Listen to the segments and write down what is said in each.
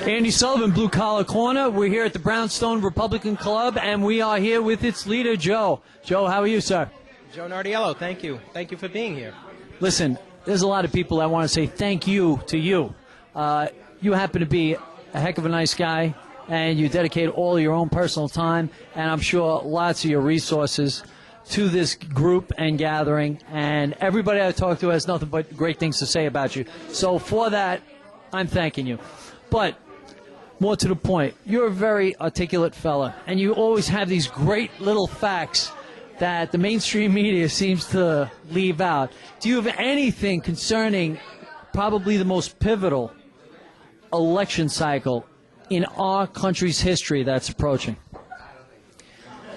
Andy Sullivan, Blue Collar Corner. We're here at the Brownstone Republican Club, and we are here with its leader, Joe. Joe, how are you, sir? Joe Nardiello, thank you. Thank you for being here. Listen, there's a lot of people that want to say thank you to you. You happen to be a heck of a nice guy, and you dedicate all your own personal time, and I'm sure lots of your resources to this group and gathering, and everybody I talk to has nothing but great things to say about you. So for that, I'm thanking you. But more to the point, you're a very articulate fella, and you always have these great little facts that the mainstream media seems to leave out. Do you have anything concerning probably the most pivotal election cycle in our country's history that's approaching?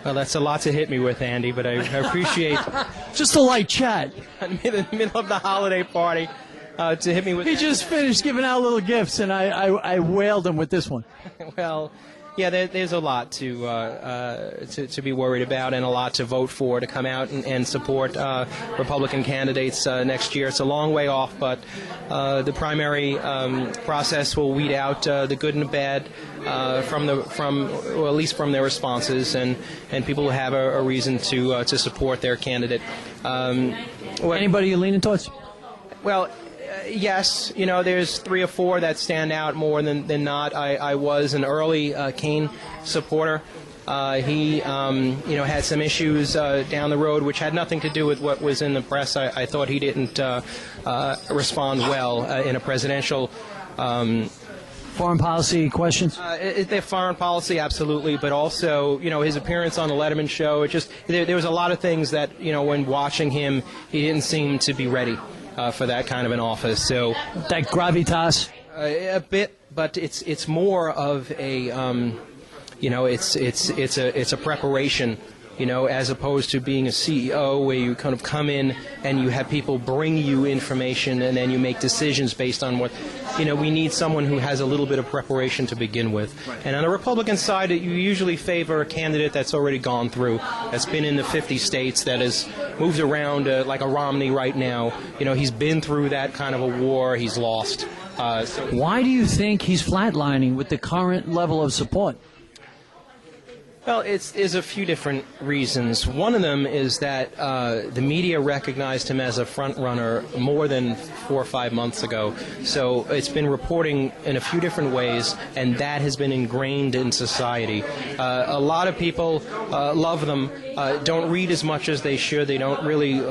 Well, that's a lot to hit me with, Andy, but I appreciate just a light chat. In the middle of the holiday party to hit me with. He just finished giving out little gifts, and I whaled him with this one. Well, yeah, there's a lot to be worried about, and a lot to vote for, to come out and support Republican candidates next year. It's a long way off, but the primary process will weed out the good and the bad well, at least from their responses, and people will have a reason to support their candidate. Anybody you're leaning towards? Well, yes, there's 3 or 4 that stand out more than not. I was an early Kane supporter. He, had some issues down the road which had nothing to do with what was in the press. I thought he didn't respond well in a presidential. Foreign policy questions? Their foreign policy, absolutely, but also, his appearance on the Letterman show. There was a lot of things that, when watching him, he didn't seem to be ready for that kind of an office. So that gravitas, a bit, but it's more of a, it's a preparation. As opposed to being a CEO where you kind of come in and you have people bring you information and then you make decisions based on what, we need someone who has a little bit of preparation to begin with. And on the Republican side, you usually favor a candidate that's already gone through, that's been in the 50 states, that has moved around like a Romney right now. He's been through that kind of a war, he's lost. Why do you think he's flatlining with the current level of support? Well, there's a few different reasons. One of them is that the media recognized him as a front runner more than 4 or 5 months ago. So it's been reporting in a few different ways, and that has been ingrained in society. A lot of people love them, don't read as much as they should. They don't really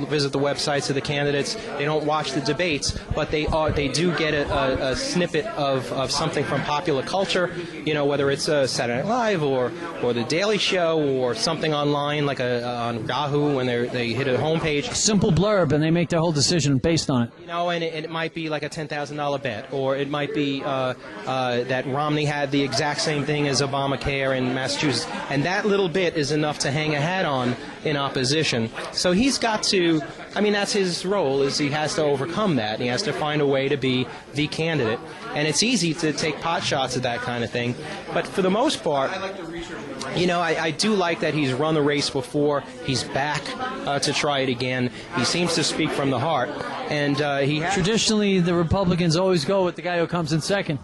visit the websites of the candidates. They don't watch the debates, but they do get a snippet of something from popular culture, whether it's Saturday Night Live or The Daily Show or something online like on Yahoo when they hit a homepage. Simple blurb, and they make their whole decision based on it. And it might be like a $10,000 bet, or it might be that Romney had the exact same thing as Obamacare in Massachusetts, and that little bit is enough to hang a hat on in opposition. So he's got to, that's his role, is he has to overcome that. He has to find a way to be the candidate. And it's easy to take pot shots at that kind of thing. But for the most part, I do like that he's run the race before. He's back to try it again. He seems to speak from the heart. And traditionally, the Republicans always go with the guy who comes in second.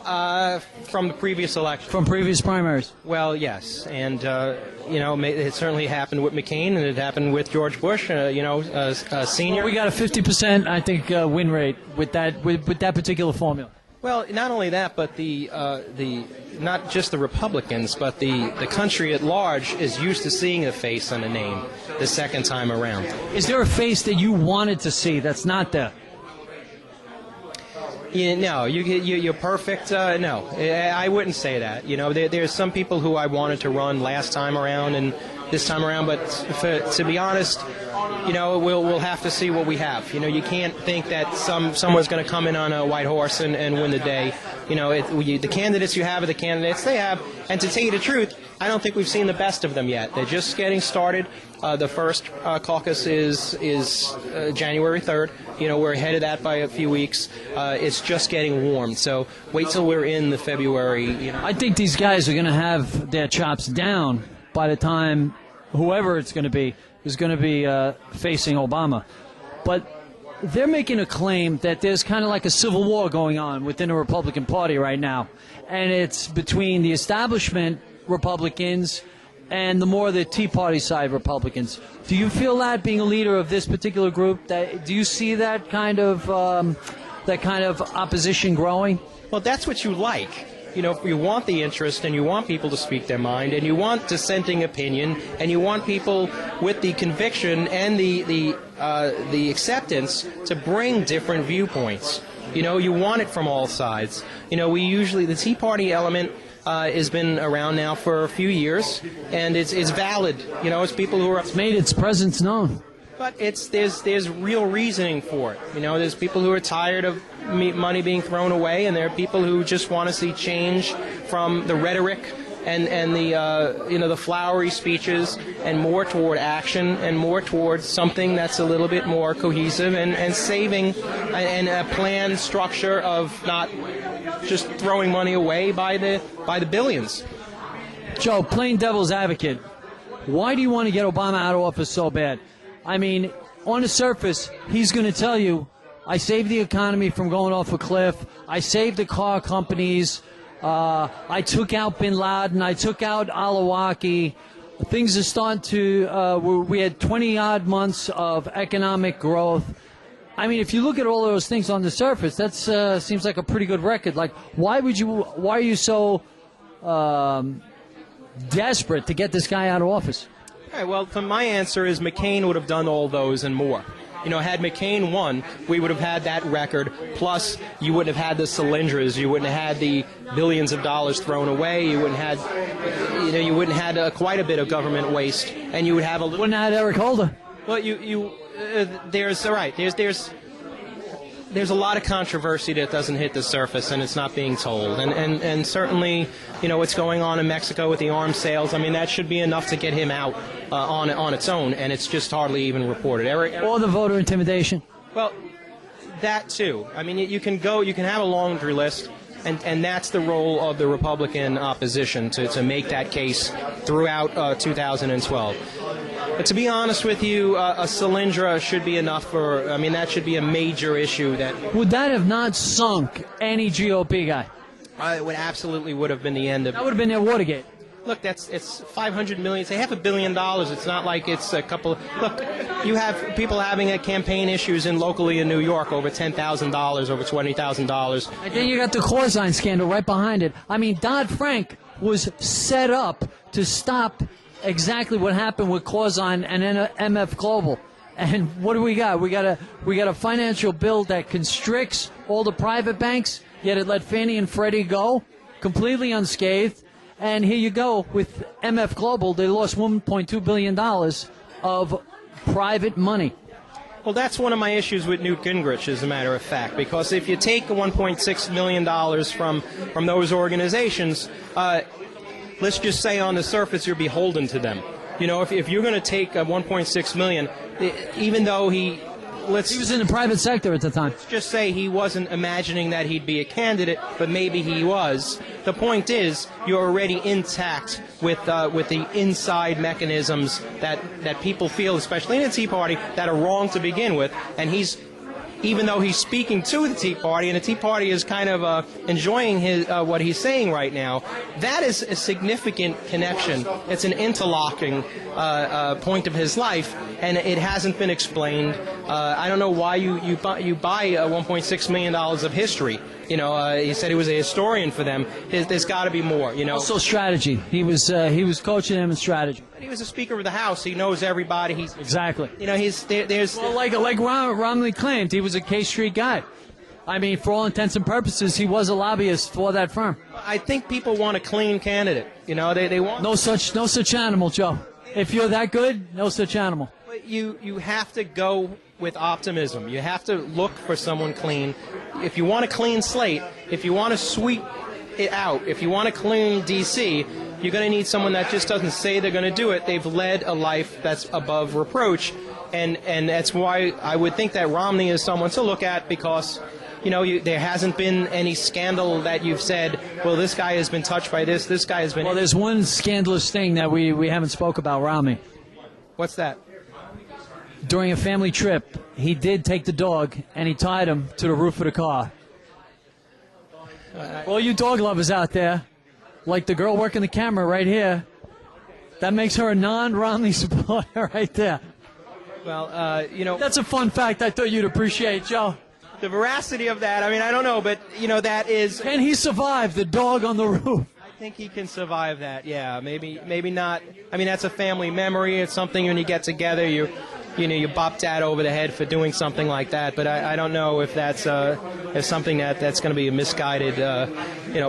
From the previous election. From previous primaries. Well, yes. And, it certainly happened with McCain, and it happened with George Bush, senior. Well, we got a 50%, I think, win rate with that particular formula. Well, not only that, but the not just the Republicans, but the country at large is used to seeing a face and a name the second time around. Is there a face that you wanted to see that's not there? No, you're perfect. No, I wouldn't say that. There's some people who I wanted to run last time around and this time around, but to be honest, we'll have to see what we have. You can't think that someone's going to come in on a white horse and win the day. The candidates you have are the candidates they have, and to tell you the truth, I don't think we've seen the best of them yet. They're just getting started. The first caucus is January 3rd. We're ahead of that by a few weeks. It's just getting warm. So wait till we're in the February. I think these guys are going to have their chops down by the time whoever it's going to be is going to be facing Obama. But they're making a claim that there's kind of like a civil war going on within the Republican Party right now, and it's between the establishment Republicans and the more the Tea Party side Republicans. Do you feel that, being a leader of this particular group, that do you see that kind of opposition growing? Well, that's what you like. You know, you want the interest, and you want people to speak their mind, and you want dissenting opinion, and you want people with the conviction and the acceptance to bring different viewpoints. You know, you want it from all sides. You know, the Tea Party element has been around now for a few years, and it's valid. You know, it's people who are... It's made its presence known. But there's real reasoning for it. You know, there's people who are tired of money being thrown away, and there are people who just want to see change from the rhetoric and the flowery speeches, and more toward action, and more towards something that's a little bit more cohesive and saving, and a planned structure of not just throwing money away by the billions. Joe, plain devil's advocate, why do you want to get Obama out of office so bad? I mean, on the surface, he's going to tell you, I saved the economy from going off a cliff, I saved the car companies, I took out bin Laden, I took out Al-Awlaki. Things are starting to, we had 20-odd months of economic growth. I mean, if you look at all those things on the surface, that seems like a pretty good record. Like, why are you so desperate to get this guy out of office? All right, well, my answer is McCain would have done all those and more. You know, had McCain won, we would have had that record. Plus, you wouldn't have had the Solyndras. You wouldn't have had the billions of dollars thrown away. You wouldn't have had, you wouldn't have had quite a bit of government waste, and you would have a little. Wouldn't have had Eric Holder. Well, there's a lot of controversy that doesn't hit the surface, and it's not being told. And certainly, you know, what's going on in Mexico with the arms sales, I mean, that should be enough to get him out on its own, and it's just hardly even reported. Or the voter intimidation. Well, that too. I mean, you can have a laundry list, and that's the role of the Republican opposition, to make that case throughout 2012. But to be honest with you, a Solyndra should be enough that should be a major issue. Would that have not sunk any GOP guy? It would have been the end of. That would have been their Watergate. Look, it's $500 million. It's $500 million. It's not like it's a couple. Look, you have people having campaign issues locally in New York over $10,000, over $20,000. And then you got the Corzine scandal right behind it. I mean, Dodd-Frank was set up to stop exactly what happened with Corzine and MF Global. And what do we got? We got a financial bill that constricts all the private banks, yet it let Fannie and Freddie go completely unscathed. And here you go with MF Global. They lost $1.2 billion of private money. Well, that's one of my issues with Newt Gingrich, as a matter of fact, because if you take $1.6 million from those organizations, let's just say on the surface you're beholden to them. You know, if you're going to take $1.6 million, even though he was in the private sector at the time. Let's just say he wasn't imagining that he'd be a candidate, but maybe he was. The point is, you're already intact with the inside mechanisms that people feel, especially in the Tea Party, that are wrong to begin with, and even though he's speaking to the Tea Party, and the Tea Party is kind of enjoying what he's saying right now, that is a significant connection. It's an interlocking point of his life, and it hasn't been explained. I don't know why you buy $1.6 million of history. You know, he said he was a historian for them. There's got to be more. You know, also strategy. He was coaching them in strategy. He was a Speaker of the House. He knows everybody. Exactly. You know, there's like Romney claimed, he was a K Street guy. I mean, for all intents and purposes, he was a lobbyist for that firm. I think people want a clean candidate. You know, they want no such animal, Joe. If you're that good, no such animal. But you have to go with optimism. You have to look for someone clean. If you want a clean slate, if you want to sweep it out, if you want to clean D.C., you're going to need someone that just doesn't say they're going to do it. They've led a life that's above reproach, and that's why I would think that Romney is someone to look at, because you know, there hasn't been any scandal that you've said, well, this guy has been touched by this guy has been... Well, there's one scandalous thing that we haven't spoke about Romney. What's that? during a family trip, he did take the dog and he tied him to the roof of the car. All you dog lovers out there, like the girl working the camera right here, that makes her a non-Romney supporter right there. Well, you know, That's a fun fact I thought you'd appreciate, Joe. the veracity of that, I mean, I don't know, but, you know, that is... Can he survive the dog on the roof? I think he can survive that, yeah. Maybe not. I mean, that's a family memory. It's something when you get together, you bop dad over the head for doing something like that. But I don't know if that's if something that's going to be a misguided,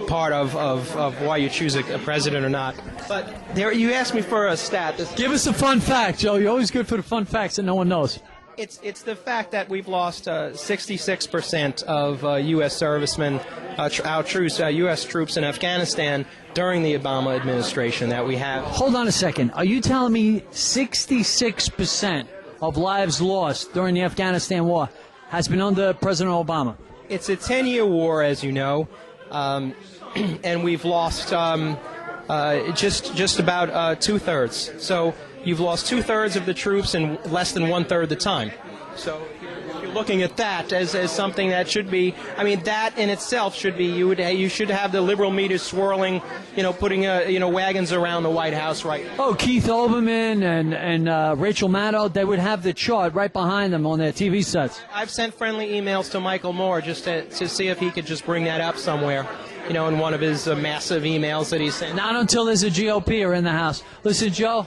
part of why you choose a president or not. But there, you asked me for a stat. Give us a fun fact, Joe. You're always good for the fun facts that no one knows. It's the fact that we've lost 66% of U.S. servicemen, our troops, U.S. troops in Afghanistan during the Obama administration. That we have. Hold on a second. Are you telling me 66% of lives lost during the Afghanistan war has been under President Obama? It's a 10-year war, as you know, and we've lost just about 2/3. So you've lost 2/3 of the troops in less than 1/3 the time. So if you're looking at that as something that should be, I mean, that in itself should be, you should have the liberal media swirling, putting wagons around the White House right now. Oh, Keith Olbermann and Rachel Maddow, they would have the chart right behind them on their TV sets. I've sent friendly emails to Michael Moore just to see if he could just bring that up somewhere, in one of his massive emails that he sent. Not until there's a GOPer in the house. Listen, Joe,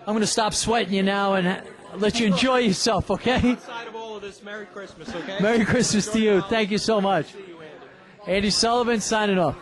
I'm going to stop sweating you now and let you enjoy yourself, okay? Outside of all of this, Merry Christmas, okay? Merry Christmas to you. Thank you so much. Andy Sullivan signing off.